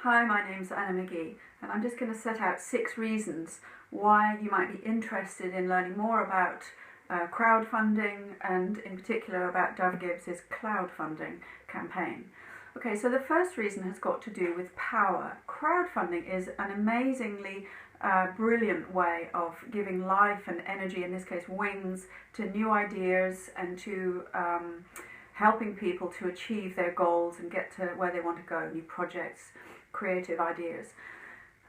Hi, my name's Magee, and I'm just going to set out 6 reasons why you might be interested in learning more about crowdfunding, and in particular about Dove Gibbs's crowdfunding campaign. Okay, so the first reason has got to do with power. Crowdfunding is an amazingly brilliant way of giving life and energy, in this case wings, to new ideas and to helping people to achieve their goals and get to where they want to go, new projects, creative ideas.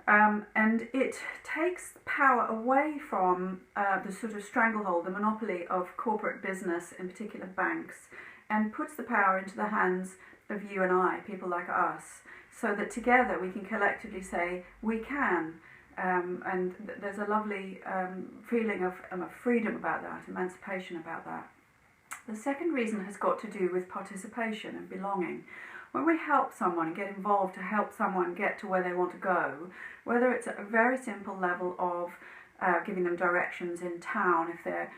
And it takes power away from the sort of stranglehold, the monopoly of corporate business, in particular banks, and puts the power into the hands of you and I, people like us, so that together we can collectively say, we can. And there's a lovely feeling of freedom about that, emancipation about that. The second reason has got to do with participation and belonging. When we help someone and get involved to help someone get to where they want to go, whether it's at a very simple level of giving them directions in town if they're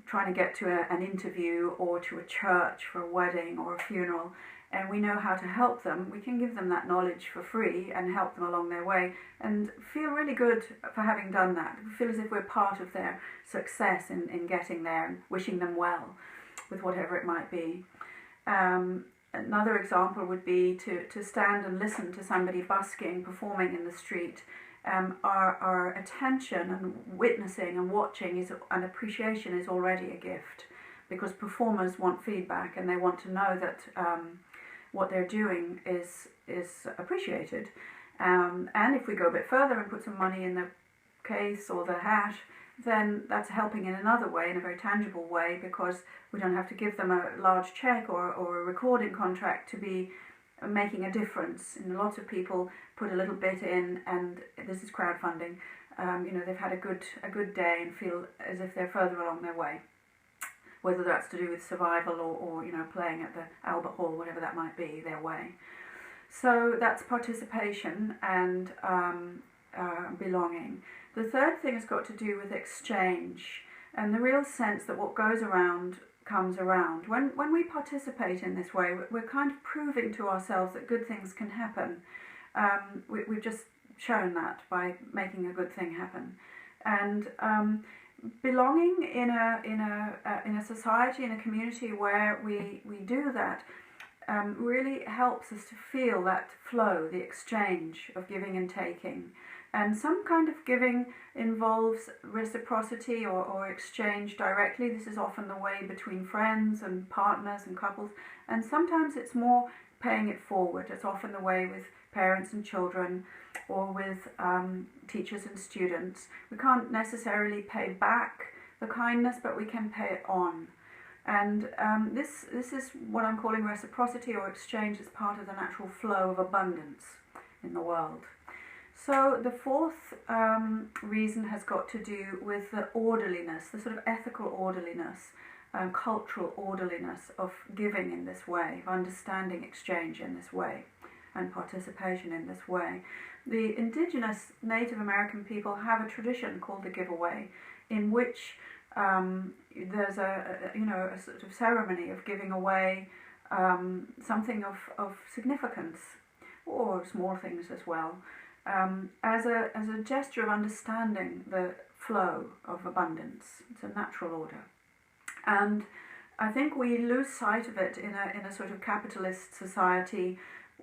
trying to get to an interview, or to a church for a wedding or a funeral, and we know how to help them, we can give them that knowledge for free and help them along their way and feel really good for having done that. We feel as if we're part of their success in getting there, and wishing them well with whatever it might be. Another example would be to stand and listen to somebody busking, performing in the street. Our attention and witnessing and watching and appreciation is already a gift, because performers want feedback and they want to know that what they're doing is appreciated. And if we go a bit further and put some money in the case or the hat, then that's helping in another way, in a very tangible way, because we don't have to give them a large check or a recording contract to be making a difference. And lots of people put a little bit in, and this is crowdfunding. They've had a good day and feel as if they're further along their way, whether that's to do with survival or playing at the Albert Hall, whatever that might be, their way. So that's participation and belonging. The third thing has got to do with exchange, and the real sense that what goes around comes around. When we participate in this way, we're kind of proving to ourselves that good things can happen. We've just shown that by making a good thing happen. And belonging in a society, in a community where we do that, really helps us to feel that flow, the exchange of giving and taking. And some kind of giving involves reciprocity or exchange directly. This is often the way between friends and partners and couples. And sometimes it's more paying it forward. It's often the way with parents and children, or with teachers and students. We can't necessarily pay back the kindness, but we can pay it on. And this is what I'm calling reciprocity or exchange as part of the natural flow of abundance in the world. So the fourth reason has got to do with the orderliness, the sort of ethical orderliness, cultural orderliness of giving in this way, of understanding exchange in this way, and participation in this way. The indigenous Native American people have a tradition called the giveaway, in which there's a sort of ceremony of giving away something of significance, or small things as well, as a gesture of understanding the flow of abundance. It's a natural order. And I think we lose sight of it in a sort of capitalist society,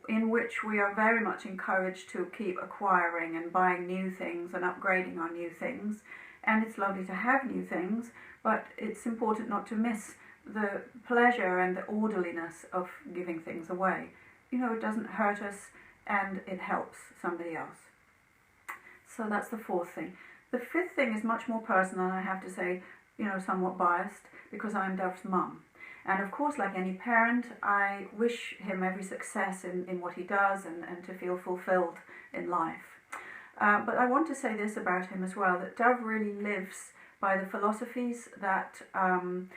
in which we are very much encouraged to keep acquiring and buying new things and upgrading our new things. And it's lovely to have new things, but it's important not to miss the pleasure and the orderliness of giving things away. It doesn't hurt us, and it helps somebody else. So that's the fourth thing. The fifth thing is much more personal, and I have to say, somewhat biased, because I'm Dove's mum. And of course, like any parent, I wish him every success in what he does, and to feel fulfilled in life. But I want to say this about him as well, that Dove really lives by the philosophies that I'm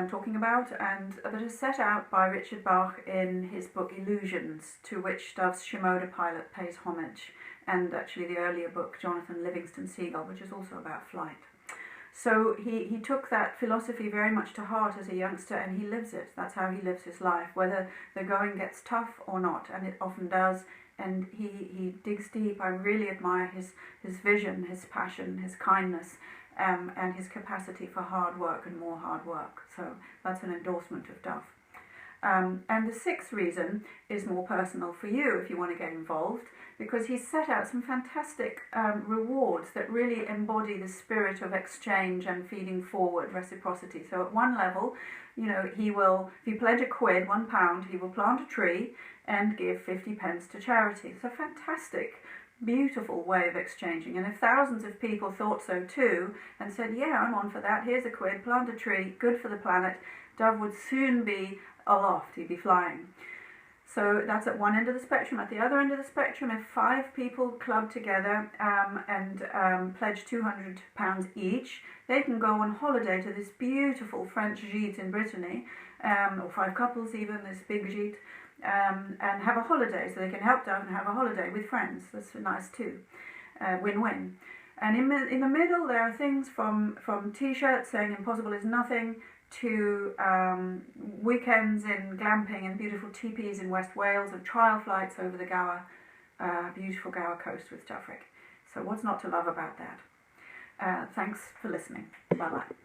talking about, and that are set out by Richard Bach in his book Illusions, to which Dove's Shimoda pilot pays homage, and actually the earlier book Jonathan Livingston Seagull, which is also about flight. So he took that philosophy very much to heart as a youngster, and he lives it. That's how he lives his life, whether the going gets tough or not, and it often does. And he digs deep. I really admire his vision, his passion, his kindness, and his capacity for hard work and more hard work. So that's an endorsement of Duff. And the sixth reason is more personal for you if you want to get involved, because he's set out some fantastic rewards that really embody the spirit of exchange and feeding forward, reciprocity. So at one level, you know, he will, if you pledge £1, £1, he will plant a tree and give 50 pence to charity. It's a fantastic, beautiful way of exchanging. And if thousands of people thought so too and said, yeah, I'm on for that, here's £1, plant a tree, good for the planet, Dove would soon be aloft, he'd be flying. So that's at one end of the spectrum. At the other end of the spectrum, if 5 people club together and pledge £200 each, they can go on holiday to this beautiful French gîte in Brittany, or 5 couples even, this big gîte, and have a holiday. So they can help Dove and have a holiday with friends. That's nice too. Win-win. And in the middle, there are things from T-shirts saying impossible is nothing, to weekends in glamping and beautiful teepees in West Wales, and trial flights over the Gower, beautiful Gower coast with Duffrick. So what's not to love about that? Thanks for listening. Bye-bye.